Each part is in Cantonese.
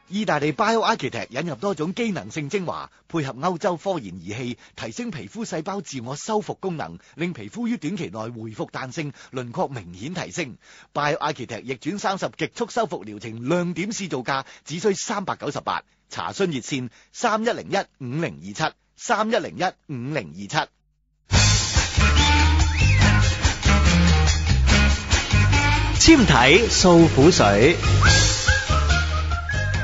意大利 BioArchitect 引入多種機能性精華，配合歐洲科研儀器，提升皮膚細胞自我修復功能，令皮膚於短期內回復彈性，輪廓明顯提升。BioArchitect 逆轉30極速修復療程亮點試造價只需398，查詢熱線31015027 31015027。纖體掃苦水。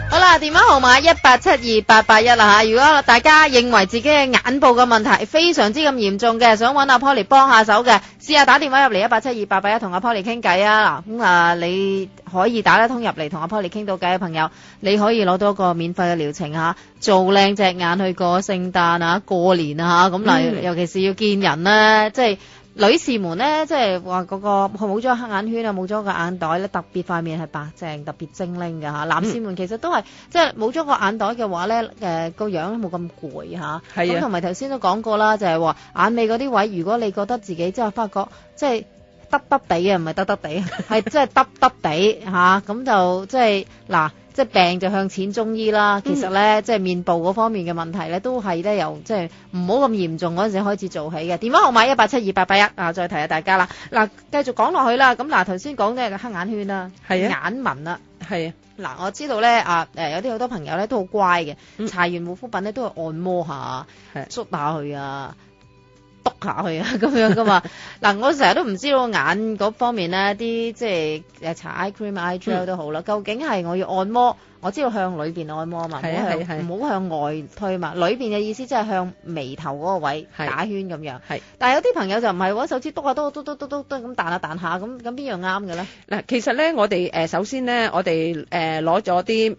好啦，電話號碼1872881啦吓。如果大家認為自己嘅眼部嘅問題非常之咁嚴重嘅，想揾阿 Polly 幫下手嘅，試下打電話入嚟1872881同阿 Polly 傾偈啊。嗱，咁你可以打得通入嚟同阿 Polly 傾到偈嘅朋友，你可以攞到一個免費嘅療程吓，做靚隻眼去過聖誕啊、過年啊吓。咁嗱，尤其是要見人咧，即係。女士們咧，即係話嗰個冇咗黑眼圈啊，冇咗個眼袋咧，特別塊面係白淨，特別精靈㗎嚇。男士們其實都係即係冇咗個眼袋嘅話咧，個樣冇咁攰嚇。係咁同埋頭先都講過啦，就係話眼尾嗰啲位，如果你覺得自己即係發覺即係得得地啊，唔係得得地，係即係得得地嚇，咁就即係嗱。即係病就向淺中醫啦，其實咧即係面部嗰方面嘅問題咧，都係咧由即係唔好咁嚴重嗰陣時開始做起嘅。電話號碼1872881啊，再提下大家啦。嗱，繼續講落去啦。咁嗱，頭先講嘅黑眼圈啦，眼紋啦，係啊。嗱，我知道咧有啲好多朋友咧都好乖嘅，搽完護膚品咧都會按摩下，捽下佢啊。篤下去啊，咁樣噶嘛。嗱，我成日都唔知道眼嗰方面咧，啲即係搽 eye cream、eye gel 都好啦。究竟係我要按摩？我知道向裏邊按摩嘛，唔好向外推嘛。裏邊嘅意思即係向眉頭嗰個位打圈咁樣。但係有啲朋友就唔係喎，手指篤下篤咁彈下彈下，咁邊樣啱嘅咧？嗱，其實咧，我哋首先咧，我哋攞咗啲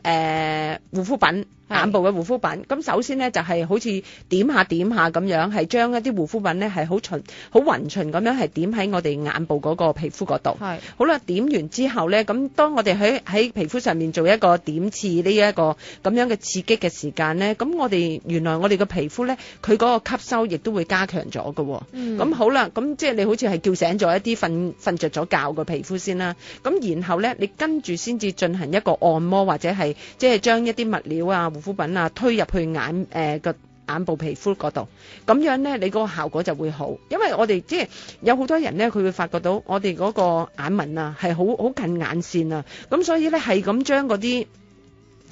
護膚品。眼部嘅護膚品，咁首先咧就係好似點下咁樣，係將一啲護膚品咧係好勻循咁樣係點喺我哋眼部嗰個皮膚嗰度。係好啦，點完之後咧，咁當我哋喺皮膚上面做一個點刺呢一個咁樣嘅刺激嘅時間咧，咁原來我哋嘅皮膚咧，佢嗰個吸收亦都會加強咗嘅。咁好啦，咁即係你好似係叫醒咗一啲瞓着咗覺嘅皮膚先啦。咁然後咧，你跟住先至進行一個按摩或者係即係將一啲物料啊。護膚品啊，推入去眼部皮膚嗰度，咁樣咧，你嗰個效果就會好。因為我哋即係有好多人咧，佢會發覺到我哋嗰個眼紋啊，係好近眼線啊，咁所以咧係咁將嗰啲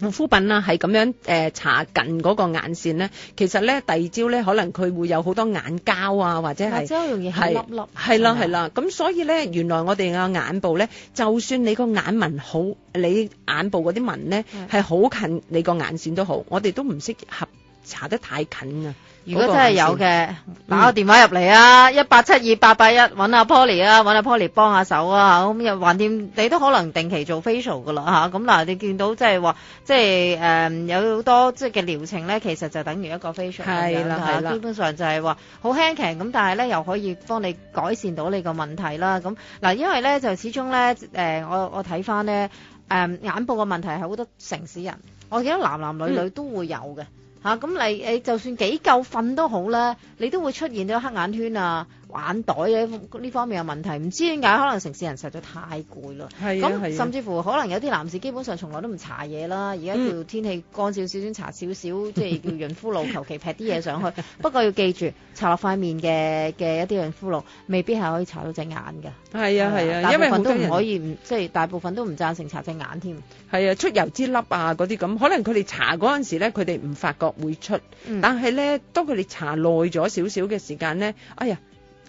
護膚品啊，係咁樣搽近嗰個眼線咧，其實咧第二朝咧可能佢會有好多眼膠啊，或者係好容易係粒粒。係啦，咁所以咧原來我哋嘅眼部咧，就算你個眼紋好，你眼部嗰啲紋咧係好近你個眼線都好，我哋都唔適合搽得太近啊。如果真係有嘅，打個電話入嚟啊，1872881揾阿 Polly 啊，揾阿 Polly 幫下手啊，咁又橫掂你都可能定期做 facial 噶啦嚇，咁嗱你見到即係話即係有好多即係嘅療程咧，其實就等於一個 facial 咁樣嚇，基本上就係話好輕騎咁，但係咧又可以幫你改善到你個問題啦。咁嗱，因為咧就始終咧我睇翻咧眼部嘅問題係好多城市人，我見到男女都會有嘅。咁你就算幾夠瞓都好啦，你都會出現咗黑眼圈啊、眼袋呢方面嘅問題。唔知點解，可能城市人實在太攰啦。咁甚至乎可能有啲男士基本上從來都唔搽嘢啦。而家叫天氣乾少少先搽少少，即係叫潤膚露，求其劈啲嘢上去。不過要記住，搽落塊面嘅一啲潤膚露，未必係可以搽到隻眼㗎。係啊，因為好多人都唔可以，即係大部分都唔贊成搽隻眼添。係啊，出油脂粒啊嗰啲咁，可能佢哋搽嗰陣時咧，佢哋唔發覺會出，但係咧，當佢哋搽耐咗少少嘅時間咧，哎呀，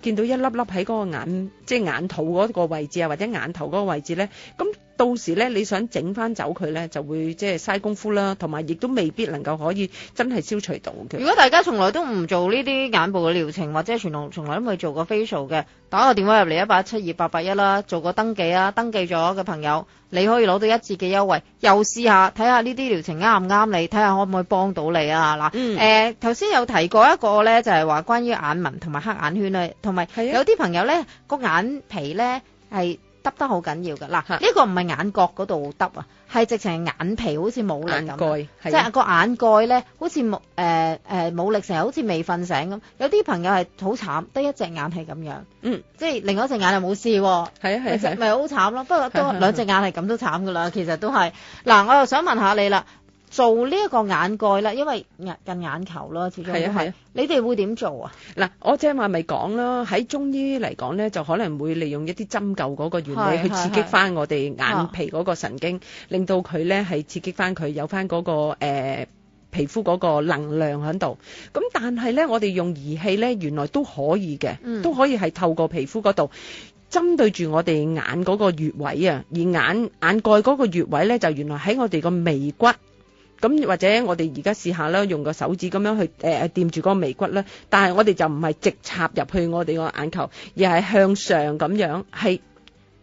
見到一粒粒喺嗰個眼，即係眼肚嗰個位置啊，或者眼頭嗰個位置咧，咁到時咧，你想整翻走佢咧，就會即係嘥功夫啦，同埋亦都未必能夠可以真係消除到嘅。如果大家從來都唔做呢啲眼部嘅療程，或者從來都未做過 facial 嘅，打個電話入嚟1872881啦，做個登記啊，登記咗嘅朋友，你可以攞到一折嘅優惠，又試下睇下呢啲療程啱唔啱你，睇下可唔可以幫到你啊嗱。頭先有提過一個咧，就係話關於眼紋同埋黑眼圈咧，同埋有啲朋友咧個眼皮咧係耷得好緊要㗎。嗱，呢個唔係眼角嗰度耷啊，係直情係眼皮好似冇力咁，即係個眼蓋咧好似冇力，成日好似未瞓醒咁。有啲朋友係好慘，得一隻眼係咁樣，即係另外一隻眼又冇事喎，咪好慘咯。不過都兩隻眼係咁都慘㗎啦，其實都係。嗱，我又想問下你啦。做呢一個眼蓋啦，因為近眼球啦，始終都係。你哋會點做啊？嗱，我正話咪講啦，喺中醫嚟講咧，就可能會利用一啲針灸嗰個原理去刺激翻我哋眼皮嗰個神經，令到佢咧係刺激翻佢有翻嗰個皮膚嗰個能量喺度。咁但係咧，我哋用儀器咧，原來都可以嘅，都可以係透過皮膚嗰度。針對住我哋眼嗰個穴位啊，而眼蓋嗰個穴位咧，就原來喺我哋個眉骨。咁或者我哋而家試下啦，用個手指咁樣去掂住嗰個眉骨啦，但係我哋就唔係直插入去我哋個眼球，而係向上咁樣，係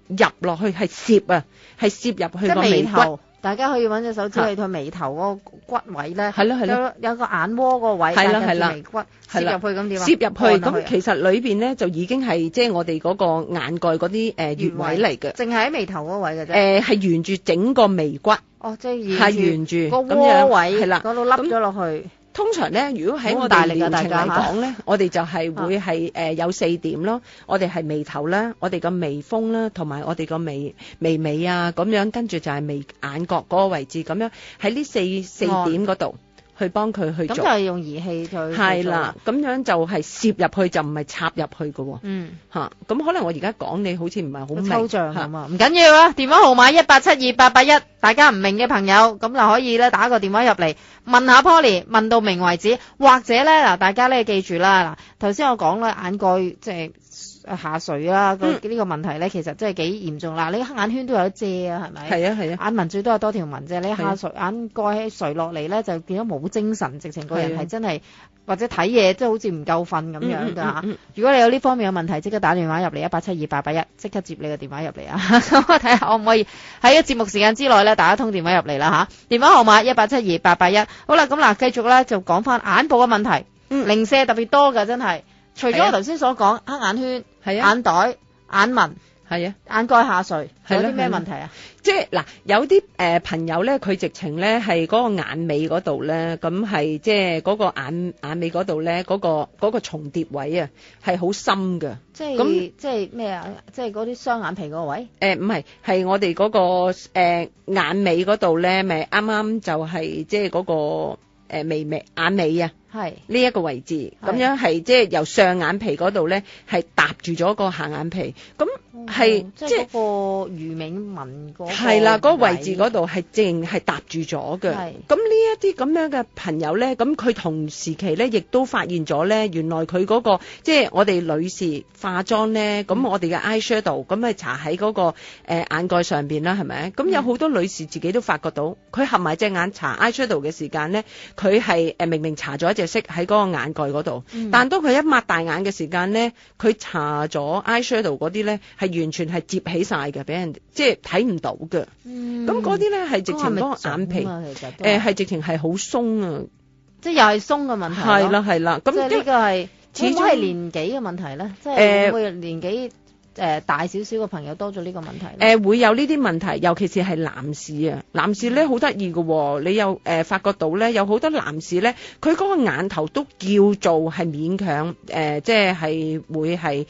入落去，係攝啊，係攝入去個眉骨。大家可以揾隻手指去到眉頭嗰個骨位咧，係咯，有個眼窩個位，係啦，眉骨攝入去咁點啊？攝入去咁，其實裏邊咧就已經係即係我哋嗰個眼蓋嗰啲穴位嚟嘅，淨係喺眉頭嗰位嘅啫。係沿住整個眉骨。哦，即係沿住個窩位，係啦，嗰度凹咗落去。通常咧，如果喺我哋療程嚟講咧，我哋就係會係有4點咯。我哋係眉頭啦，我哋個眉峰啦，同埋我哋個眉尾啊，咁樣跟住就係眉眼角嗰個位置，咁樣喺呢四點嗰度去幫佢去做。咁就係用儀器去。係啦，咁樣就係攝入去，就唔係插入去嘅喎。咁可能我而家講你好似唔係好明抽象咁啊，唔緊要啊。電話號碼1872881，大家唔明嘅朋友咁就可以咧打個電話入嚟問下 Polly， 問到明為止，或者咧嗱，大家咧記住啦，嗱頭先我講啦，眼蓋即係下垂啦，呢個問題咧其實真係幾嚴重啦。你黑眼圈都有得遮啊，係咪？係啊，眼紋最多係多條紋啫。你下垂眼蓋垂落嚟咧，就變咗冇精神，直情個人係真係或者睇嘢即係好似唔夠瞓咁樣㗎嚇。如果你有呢方面嘅問題，即刻打電話入嚟1872881，即刻接你嘅電話入嚟啊！咁我睇下可唔可以喺個節目時間之內咧打一通電話入嚟啦嚇。電話號碼1872881。好啦，咁嗱繼續咧就講翻眼部嘅問題，零舍特別多㗎真係。除咗我頭先所講黑眼圈、眼袋、眼紋，眼蓋下垂，有啲咩問題啊？即係嗱，有啲朋友咧，佢直情咧係嗰個眼尾嗰度咧，咁係即係嗰個眼尾嗰度咧，嗰個重疊位啊，係好深㗎。即係咩啊？即係嗰啲雙眼皮嗰個位？唔係，係我哋嗰個眼尾嗰度咧，咪啱啱就係即係嗰個眼尾啊。係呢一個位置，咁樣係即係由上眼皮嗰度咧，係搭住咗個下眼皮，咁係即係嗰個魚尾紋嗰係啦，嗰個位置嗰度係淨係搭住咗嘅。咁呢一啲咁樣嘅朋友咧，咁佢同時期咧，亦都發現咗咧，原來佢嗰個即係我哋女士化妝咧，咁我哋嘅 eye shadow 咁咪搽喺嗰個眼蓋上邊啦，係咪？咁有好多女士自己都發覺到，佢合埋隻眼搽 eye shadow 嘅時間咧，佢係明明搽咗一隻色喺嗰個眼蓋嗰度，但當佢一擘大眼嘅時間咧，佢搽咗 eye shadow 嗰啲咧，係完全係摺起晒嘅，俾人即係睇唔到嘅。咁嗰啲咧係直情嗰個眼皮，係直情係好鬆啊，即係又係鬆嘅問題。係啦，咁即係呢個係會唔會係年紀嘅問題咧？即係會唔會年紀大少少嘅朋友多咗呢個問題？會有呢啲問題，尤其是係男士啊。男士咧好得意嘅喎，你又發覺到咧，有好多男士咧，佢嗰個眼頭都叫做係勉強即係會係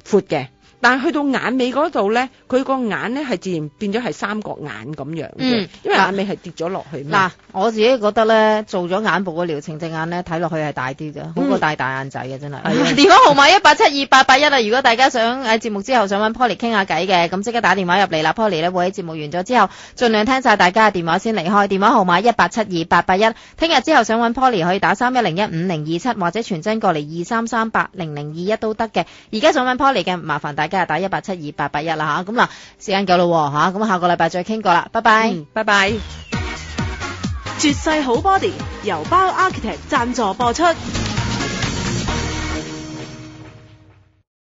闊嘅。但係去到眼尾嗰度咧，佢個眼咧係自然變咗係三角眼咁樣嘅，因為眼尾係跌咗落去。嗱，我自己覺得咧，做咗眼部嘅療程，隻眼咧睇落去係大啲嘅，好過大眼仔嘅真係。電話號碼1872881啊！如果大家想喺節目之後想揾 Polly 傾下偈嘅，咁即刻打電話入嚟啦。Polly 咧會喺節目完咗之後，盡量聽晒大家嘅電話先離開。電話號碼1872881。聽日之後想揾 Polly 可以打31015027或者傳真過嚟23380021都得嘅。而家想揾 Polly 嘅，麻煩大家打1872881啦嚇。咁嗱，時間夠啦嚇，咁下個禮拜再傾過啦，拜拜，拜拜。絕世好 body 由包 Architect 贊助播出。